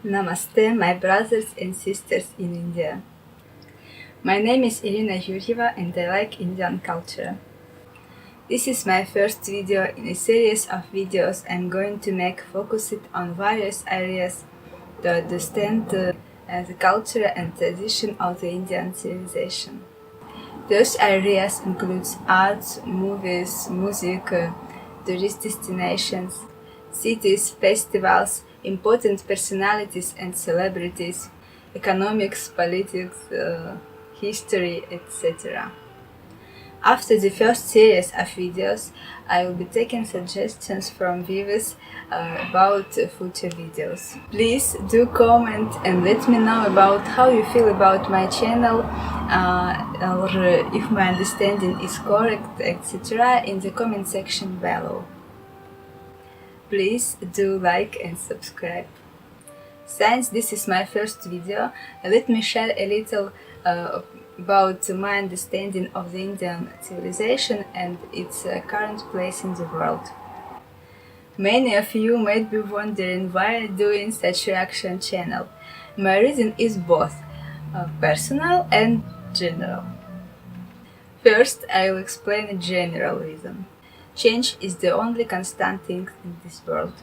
Namaste, my brothers and sisters in India. My name is Irina Yuryeva and I like Indian culture. This is my first video in a series of videos I'm going to make focused on various areas to understand the culture and tradition of the Indian civilization. Those areas include art, movies, music, tourist destinations, cities, festivals, important personalities and celebrities, economics, politics, history, etc. After the first series of videos, I will be taking suggestions from viewers about future videos. Please do comment and let me know about how you feel about my channel or if my understanding is correct, etc. in the comment section below. Please do like and subscribe. Since this is my first video, let me share a little about my understanding of the Indian civilization and its current place in the world. Many of you might be wondering why I'm doing such reaction channel. My reason is both personal and general. First, I will explain a general reason. Change is the only constant thing in this world.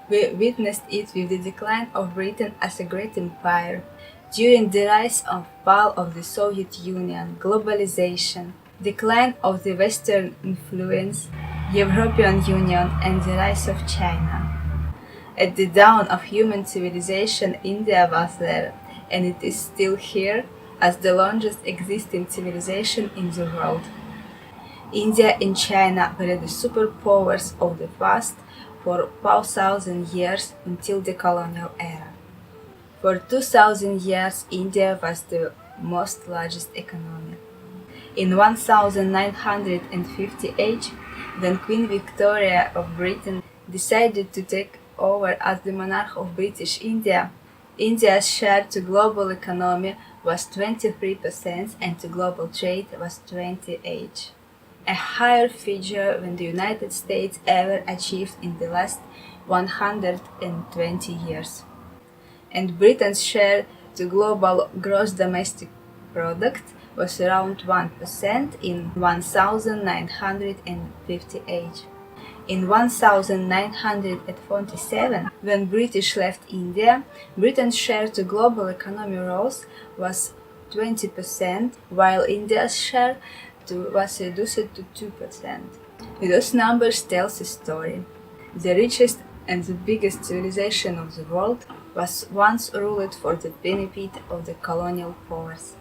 We witnessed it with the decline of Britain as a great empire, during the rise and fall of the Soviet Union, globalization, decline of the Western influence, European Union, and the rise of China. At the dawn of human civilization, India was there, and it is still here as the longest existing civilization in the world. India and China were the superpowers of the past for 4,000 years until the colonial era. For 2,000 years, India was the most largest economy. In 1958, when Queen Victoria of Britain decided to take over as the monarch of British India, India's share to global economy was 23% and to global trade was 28%. A higher figure than the United States ever achieved in the last 120 years. And Britain's share to global gross domestic product was around 1% in 1958. In 1947, when British left India, Britain's share to global economy rose was 20%, while India's share was reduced to 2%. Those numbers tell a story. The richest and the biggest civilization of the world was once ruled for the benefit of the colonial powers.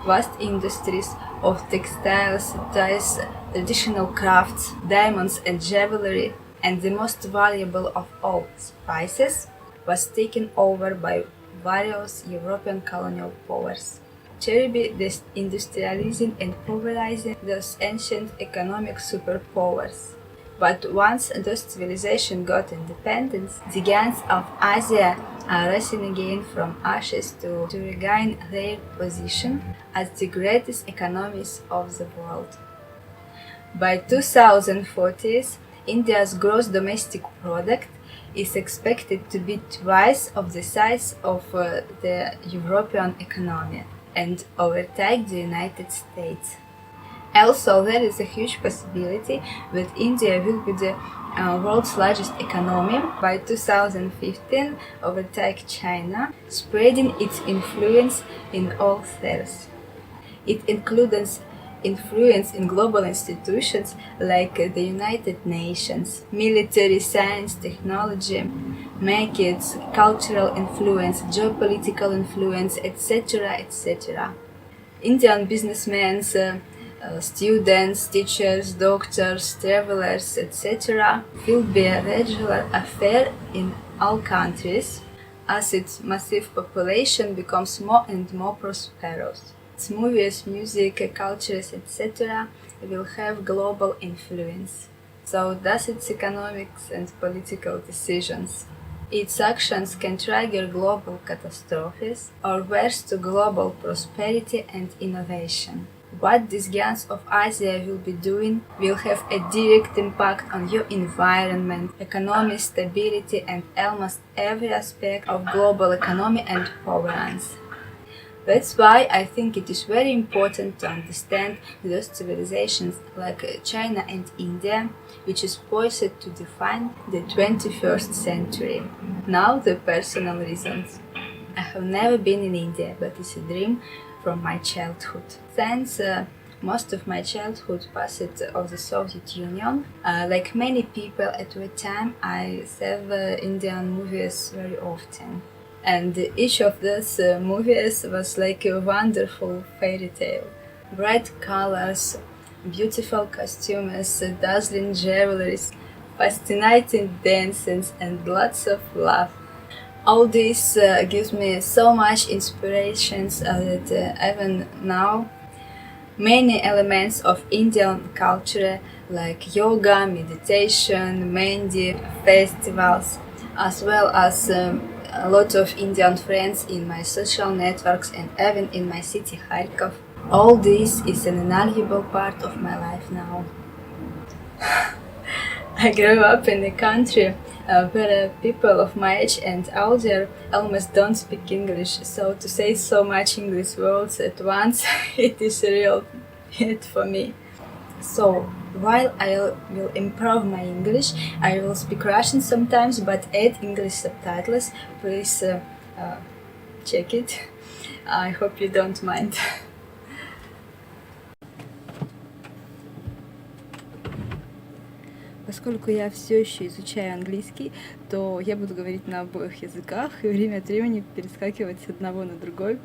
Vast industries of textiles, dyes, traditional crafts, diamonds and jewellery, and the most valuable of all, spices, was taken over by various European colonial powers. De-industrialising and pulverizing those ancient economic superpowers. But once those civilizations got independence, the giants of Asia are rising again from ashes to regain their position as the greatest economies of the world. By 2040s, India's gross domestic product is expected to be twice of the size of the European economy and overtake the United States. Also, there is a huge possibility that India will be the world's largest economy by 2015, overtake China, spreading its influence in all spheres. It includes influence in global institutions like the United Nations, military, science, technology, markets, cultural influence, geopolitical influence, etc., etc. Indian businessmen, students, teachers, doctors, travelers, etc. will be a regular affair in all countries as its massive population becomes more and more prosperous. Its movies, music, cultures, etc. will have global influence. So does its economics and political decisions. Its actions can trigger global catastrophes or worse to global prosperity and innovation. What these giants of Asia will be doing will have a direct impact on your environment, economy, stability, and almost every aspect of global economy and governance. That's why I think it is very important to understand those civilizations like China and India, which is poised to define the 21st century. Now the personal reasons. I have never been in India, but it's a dream from my childhood. Since most of my childhood passed of the Soviet Union, like many people at the time, I saw Indian movies very often. And each of those movies was like a wonderful fairy tale. Bright colors, beautiful costumes, dazzling jewelries, fascinating dances, and lots of love. All this gives me so much inspirations that even now many elements of Indian culture like yoga, meditation, mehndi, festivals, as well as a lot of Indian friends in my social networks and even in my city Kharkov. All this is an inalienable part of my life now. I grew up in a country where people of my age and older almost don't speak English, so to say so much English words at once, it is a real hit for me. So, while I will improve my English, I will speak Russian sometimes, but add English subtitles. Please check it. I hope you don't mind. Поскольку я все еще изучаю английский, то я буду говорить на обоих языках и время от времени перескакивать с одного на другой.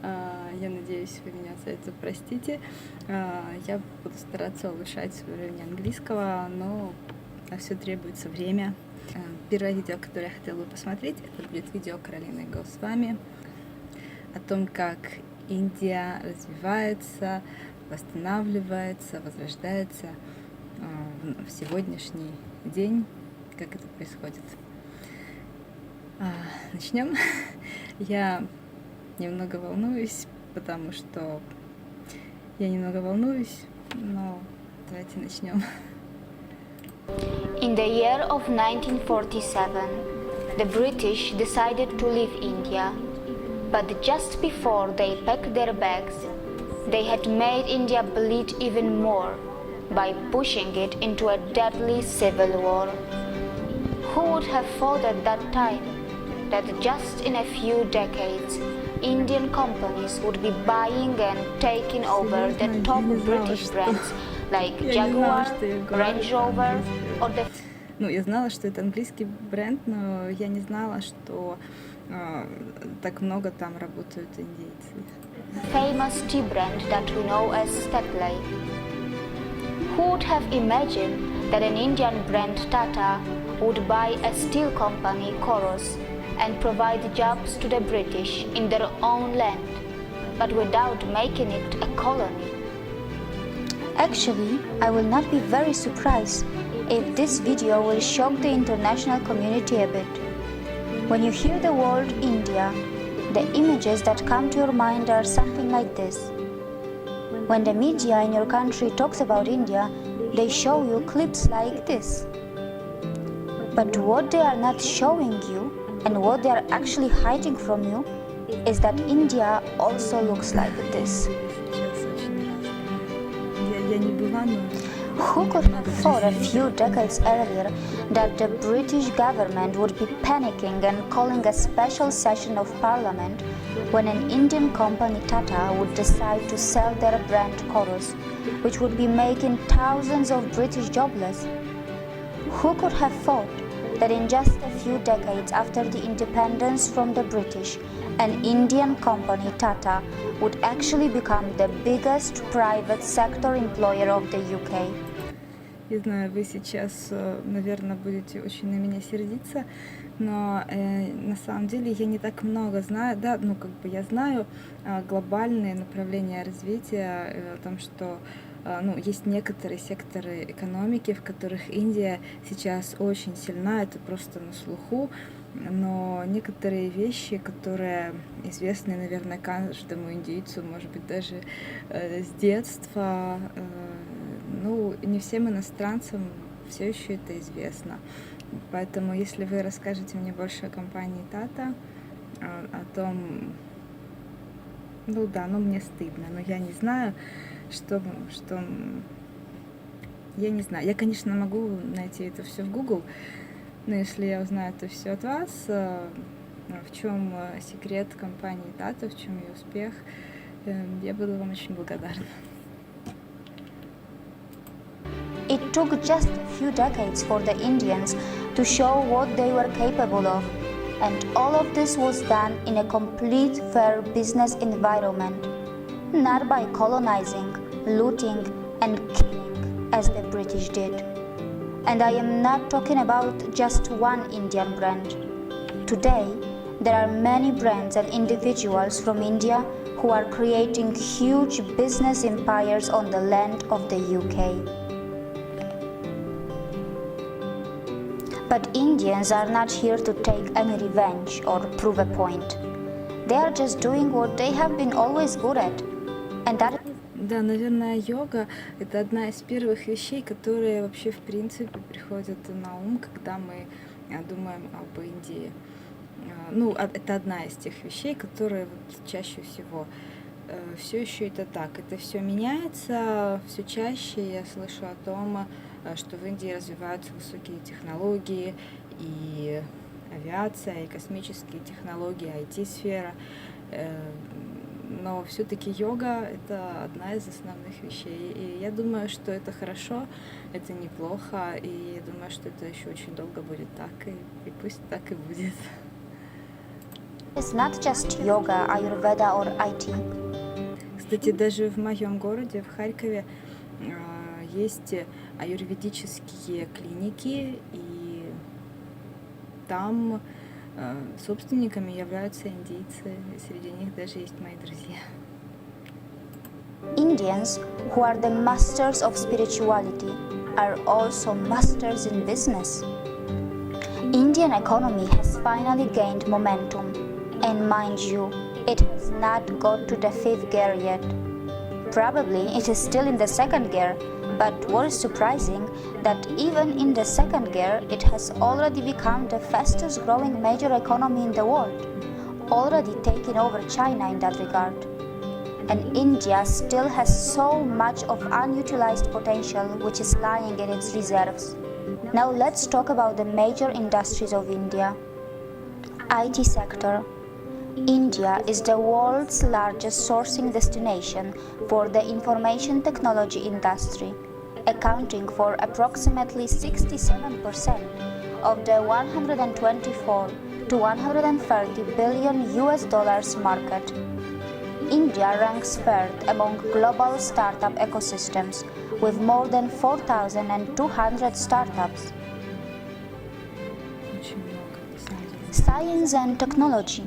Я надеюсь, вы меня за это простите. Я буду стараться улучшать свой уровень английского, но на все требуется время. Первое видео, которое я хотела бы посмотреть, это будет видео Каролины Госвами о том, как Индия развивается, восстанавливается, возрождается в сегодняшний день, как это происходит. Начнем. Я немного волнуюсь, потому что я немного волнуюсь, но давайте начнем. In the year of 1947, the British decided to leave India, but just before they packed their bags, they had made India bleed even more by pushing it into a deadly civil war. Who would have thought at that time that just in a few decades, Indian companies would be buying and taking over the top British brands like Jaguar, Range Rover or the... Ну, я знала, что это английский бренд, но я не знала, что так много там работают индейцы. Famous tea brand that we know as Textiles. Who would have imagined that an Indian brand Tata would buy a steel company, Coros, and provide jobs to the British in their own land, but without making it a colony? Actually, I will not be very surprised if this video will shock the international community a bit. When you hear the word India, the images that come to your mind are something like this. When the media in your country talks about India, they show you clips like this. But what they are not showing you, and what they are actually hiding from you, is that India also looks like this. Who could have thought a few decades earlier that the British government would be panicking and calling a special session of parliament when an Indian company Tata would decide to sell their brand Coros, which would be making thousands of British jobless? Who could have thought that in just a few decades after the independence from the British, an Indian company Tata would actually become the biggest private sector employer of the UK? Я знаю, вы сейчас, наверное, будете очень на меня сердиться, но на самом деле я не так много знаю, да, ну как бы я знаю глобальные направления развития, о том, что есть некоторые секторы экономики, в которых Индия сейчас очень сильна, это просто на слуху, но некоторые вещи, которые известны, наверное, каждому индийцу, может быть, даже с детства, не всем иностранцам все еще это известно. Поэтому, если вы расскажете мне больше о компании Tata, о том, мне стыдно, но я не знаю, я не знаю. Я, конечно, могу найти это все в Google, но если я узнаю это все от вас, в чем секрет компании Tata, в чем ее успех, я буду вам очень благодарна. It took just a few decades for the Indians to show what they were capable of, and all of this was done in a complete fair business environment, not by colonizing, looting, and killing as the British did. And I am not talking about just one Indian brand. Today, there are many brands and individuals from India who are creating huge business empires on the land of the UK. But Indians are not here to take any revenge or prove a point. They are just doing what they have been always good at. And that Да, наверное, йога – это одна из первых вещей, которые вообще в принципе приходят на ум, когда мы думаем об Индии. Это одна из тех вещей, которые чаще всего. Все еще это так. Это все меняется. Все чаще я слышу о том, что в Индии развиваются высокие технологии, и авиация, и космические технологии, IT-сфера. Но все-таки йога – это одна из основных вещей. И я думаю, что это хорошо, это неплохо, и я думаю, что это еще очень долго будет так, и пусть так и будет. It's not just yoga, Ayurveda or IT. Кстати, даже в моем городе, в Харькове, есть аюрведические клиники, и там собственниками являются индийцы, и среди них даже есть мои друзья. Indians, who are the masters of spirituality, are also masters in business. Indian economy has finally gained momentum, and mind you, it has not got to the fifth gear yet. Probably it is still in the second gear, but what is surprising that even in the second gear, it has already become the fastest growing major economy in the world, already taking over China in that regard. And India still has so much of unutilized potential which is lying in its reserves. Now let's talk about the major industries of India. IT sector. India is the world's largest sourcing destination for the information technology industry, accounting for approximately 67% of the 124 to 130 billion US dollars market. India ranks third among global startup ecosystems with more than 4,200 startups. Science and technology.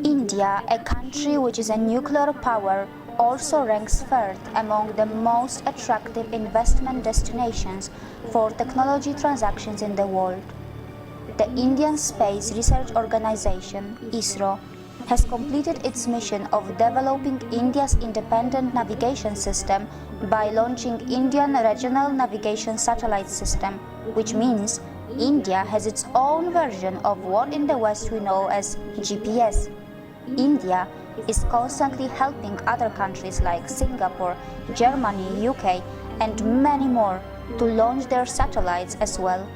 India, a country which is a nuclear power, also ranks third among the most attractive investment destinations for technology transactions in the world. The Indian Space Research Organization, ISRO, has completed its mission of developing India's independent navigation system by launching Indian Regional Navigation Satellite System, which means India has its own version of what in the West we know as GPS. India is constantly helping other countries like Singapore, Germany, UK, and many more to launch their satellites as well.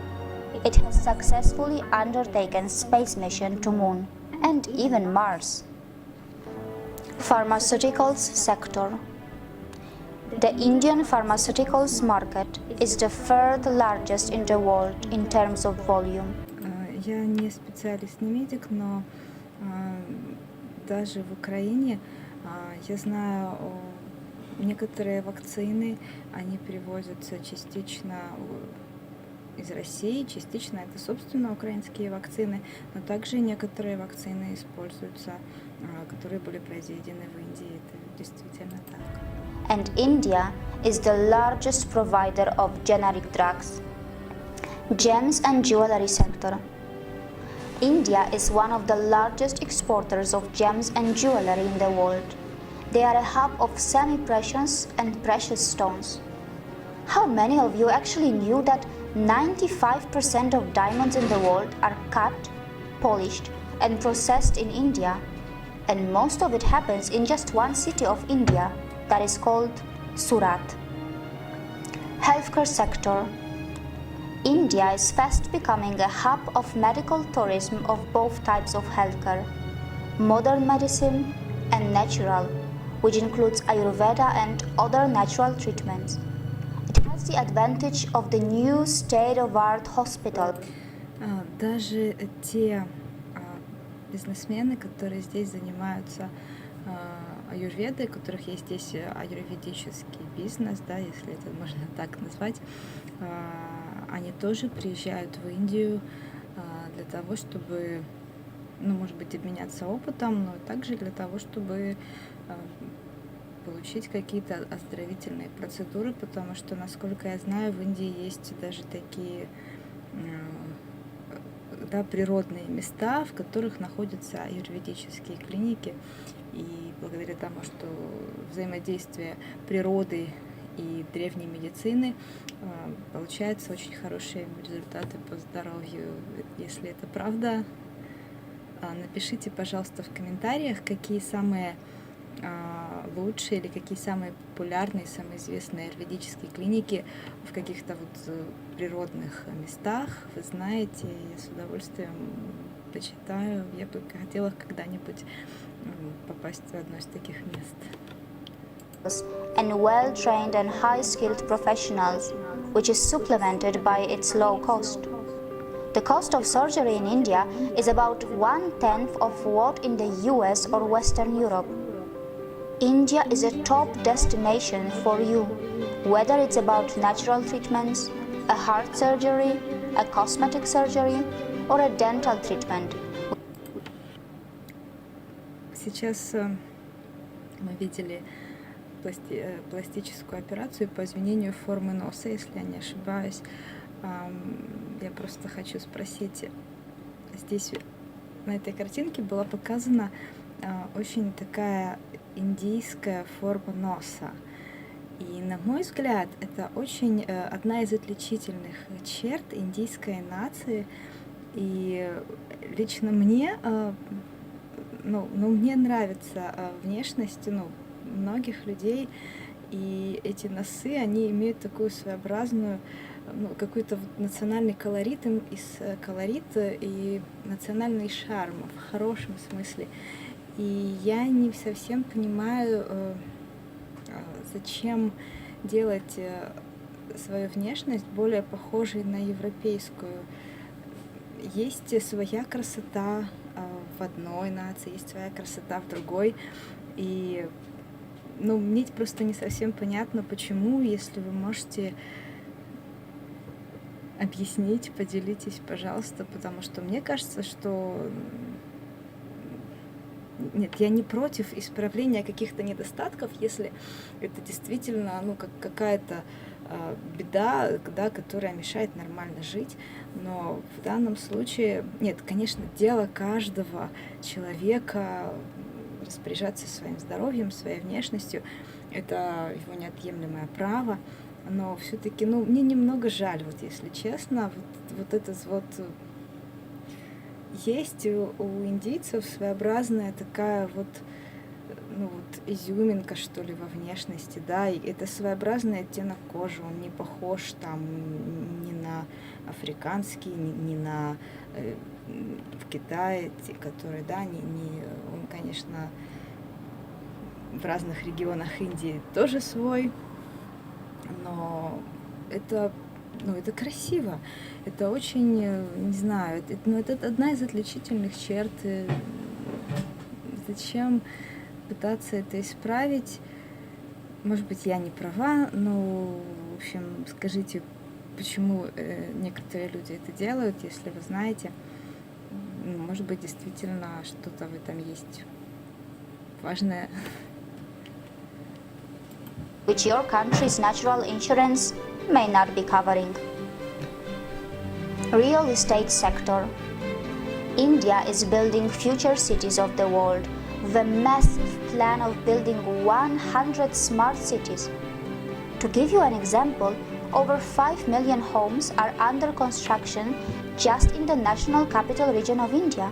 It has successfully undertaken space mission to Moon and even Mars. Pharmaceuticals sector. The Indian pharmaceuticals market is the third largest in the world in terms of volume. Я не специалист, не медик, но даже в Украине я знаю некоторые вакцины, они привозятся частично из России, частично это, собственно, украинские вакцины, но также некоторые вакцины используются, которые были произведены в Индии. Это действительно так. and India is the largest provider of generic drugs. Gems and jewellery sector. India is one of the largest exporters of gems and jewellery in the world. They are a hub of semi-precious and precious stones. How many of you actually knew that 95% of diamonds in the world are cut, polished, and processed in India? And most of it happens in just one city of India, that is called Surat. Healthcare sector. India is fast becoming a hub of medical tourism of both types of healthcare, modern medicine and natural, which includes Ayurveda and other natural treatments. It has the advantage of the new state-of-art hospital. Даже те бизнесмены, которые здесь занимаются аюрведой, у которых есть здесь аюрведический бизнес, да, если это можно так назвать, они тоже приезжают в Индию для того, чтобы, может быть, обменяться опытом, но также для того, чтобы получить какие-то оздоровительные процедуры, потому что, насколько я знаю, в Индии есть даже такие природные места, в которых находятся аюрведические клиники. И благодаря тому, что взаимодействие природы и древней медицины, получаются очень хорошие результаты по здоровью. Если это правда, напишите, пожалуйста, в комментариях, какие самые лучшие или какие самые популярные, самые известные аюрведические клиники в каких-то природных местах вы знаете. Я с удовольствием почитаю. Я бы хотела когда-нибудь попасть в одно из таких мест. And well-trained and high-skilled professionals, which is supplemented by its low cost. The cost of surgery in India is about 1/10 of what in the US or Western Europe. India is a top destination for you, whether it's about natural treatments, a heart surgery, a cosmetic surgery, or a dental treatment. Сейчас мы видели пластическую операцию по изменению формы носа, если я не ошибаюсь. Я просто хочу спросить, здесь на этой картинке была показана очень такая индийская форма носа. И, на мой взгляд, это очень одна из отличительных черт индийской нации. И лично мне, мне нравится внешность многих людей. И эти носы, они имеют такую своеобразную, какой-то национальный колорит и национальный шарм в хорошем смысле. И я не совсем понимаю, зачем делать свою внешность более похожей на европейскую. Есть своя красота в одной нации, есть своя красота в другой. И мне просто не совсем понятно, почему, если вы можете объяснить, поделитесь, пожалуйста, потому что мне кажется, что нет, я не против исправления каких-то недостатков, если это действительно какая-то беда, которая мешает нормально жить. Но в данном случае, нет, конечно, дело каждого человека распоряжаться своим здоровьем, своей внешностью. Это его неотъемлемое право. Но все-таки, мне немного жаль, если честно, есть у индийцев своеобразная такая изюминка, что ли, во внешности, да, и это своеобразный оттенок кожи, он не похож ни на африканский, ни на в Китае, который, да, он, конечно, в разных регионах Индии тоже свой, но это красиво, это очень, не знаю, это одна из отличительных черт. Зачем пытаться это исправить? Может быть, я не права, но, в общем, скажите, почему некоторые люди это делают, если вы знаете. Может быть, действительно что-то в этом есть важное. which your country's natural insurance may not be covering. Real estate sector. India is building future cities of the world with a massive plan of building 100 smart cities. To give you an example, over 5 million homes are under construction just in the national capital region of India.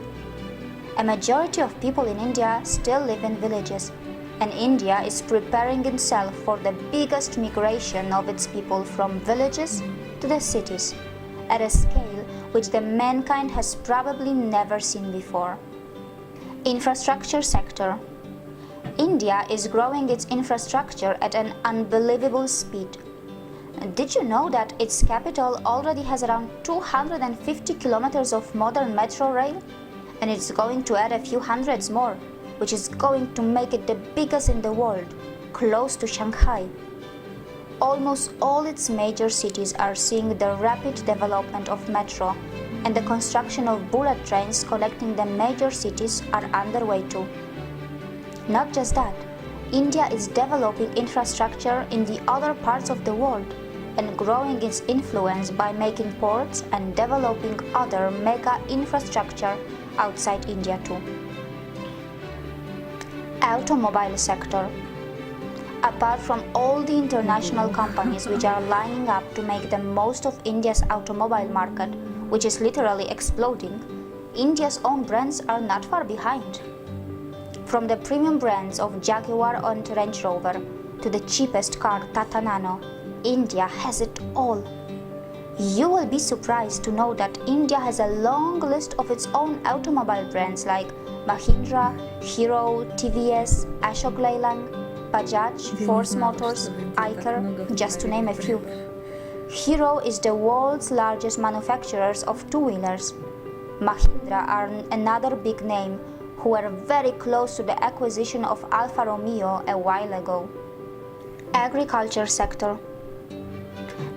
A majority of people in India still live in villages, and India is preparing itself for the biggest migration of its people from villages to the cities, at a scale which the mankind has probably never seen before. Infrastructure sector. India is growing its infrastructure at an unbelievable speed. Did you know that its capital already has around 250 kilometers of modern metro rail? And it's going to add a few hundreds more, which is going to make it the biggest in the world, close to Shanghai. Almost all its major cities are seeing the rapid development of metro, and the construction of bullet trains connecting the major cities are underway too. Not just that, India is developing infrastructure in the other parts of the world and growing its influence by making ports and developing other mega infrastructure outside India too. Automobile sector. Apart from all the international companies which are lining up to make the most of India's automobile market, which is literally exploding, India's own brands are not far behind. From the premium brands of Jaguar and Range Rover to the cheapest car Tata Nano, India has it all. You will be surprised to know that India has a long list of its own automobile brands like Mahindra, Hero, TVS, Ashok Leyland, Bajaj, Force Motors, Eicher, just to name a few. Hero is the world's largest manufacturers of two-wheelers. Mahindra are another big name who were very close to the acquisition of Alfa Romeo a while ago. Agriculture sector.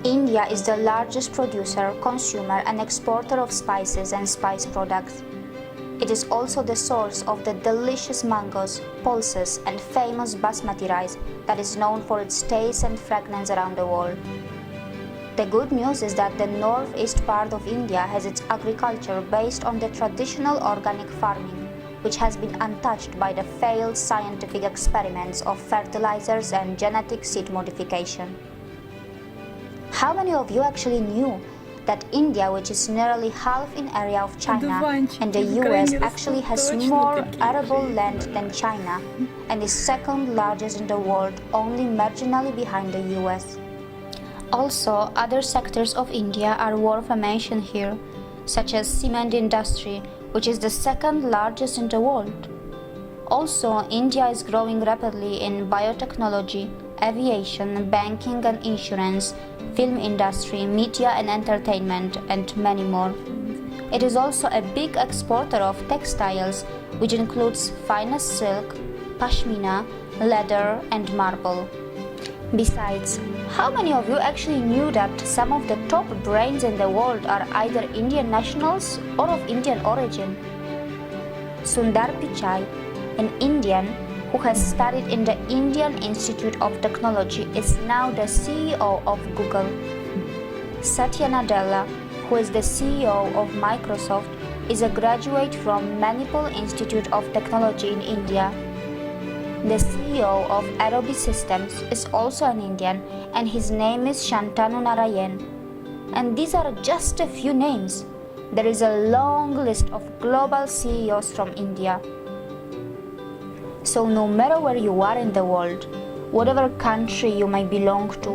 India is the largest producer, consumer and exporter of spices and spice products. It is also the source of the delicious mangoes, pulses and famous basmati rice that is known for its taste and fragrance around the world. The good news is that the northeast part of India has its agriculture based on the traditional organic farming, which has been untouched by the failed scientific experiments of fertilizers and genetic seed modification. How many of you actually knew that India, which is nearly half in area of China, and the US actually has more arable land than China and is second largest in the world, only marginally behind the US? Also, other sectors of India are worth a mention here, such as cement industry, which is the second largest in the world. Also, India is growing rapidly in biotechnology, aviation, banking and insurance, film industry, media and entertainment, and many more. It is also a big exporter of textiles, which includes finest silk, pashmina, leather, and marble. Besides, how many of you actually knew that some of the top brains in the world are either Indian nationals or of Indian origin? Sundar Pichai, an Indian who has studied in the Indian Institute of Technology, is now the CEO of Google. Satya Nadella, who is the CEO of Microsoft, is a graduate from Manipal Institute of Technology in India. The CEO of Adobe Systems is also an Indian, and his name is Shantanu Narayan. And these are just a few names. There is a long list of global CEOs from India. So no matter where you are in the world, whatever country you may belong to,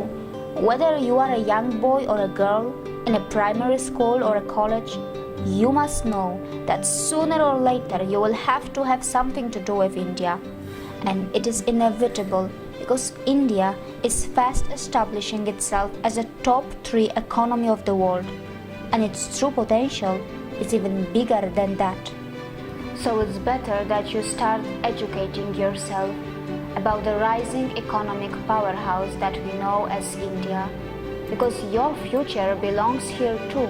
whether you are a young boy or a girl, in a primary school or a college, you must know that sooner or later you will have to have something to do with India. And it is inevitable because India is fast establishing itself as a top 3 economy of the world, and its true potential is even bigger than that. So it's better that you start educating yourself about the rising economic powerhouse that we know as India, because your future belongs here too.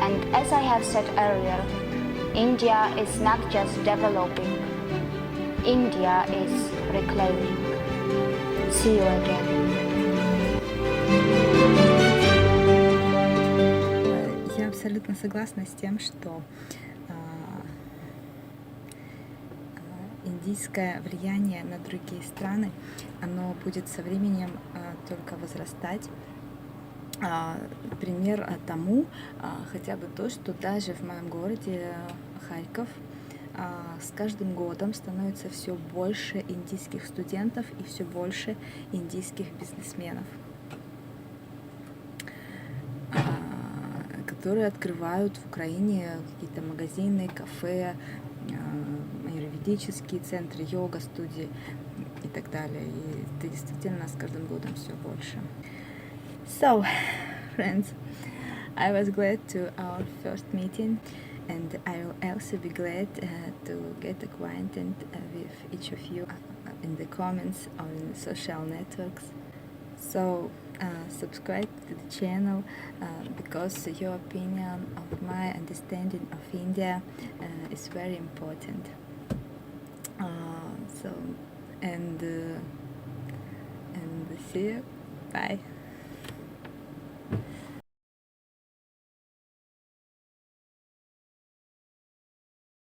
And as I have said earlier, India is not just developing, India is reclaiming. See you again. Я абсолютно согласна с тем, что индийское влияние на другие страны, оно будет со временем только возрастать. Пример тому хотя бы то, что даже в моем городе Харьков с каждым годом становится все больше индийских студентов и все больше индийских бизнесменов, которые открывают в Украине какие-то магазины, кафе, аюрведические центры, йога-студии и так далее. И это действительно с каждым годом все больше. So, friends, I was glad to our first meeting, and I will also be glad to get acquainted with each of you in the comments or in the social networks. So subscribe to the channel because your opinion of my understanding of India is very important. And see you. Bye.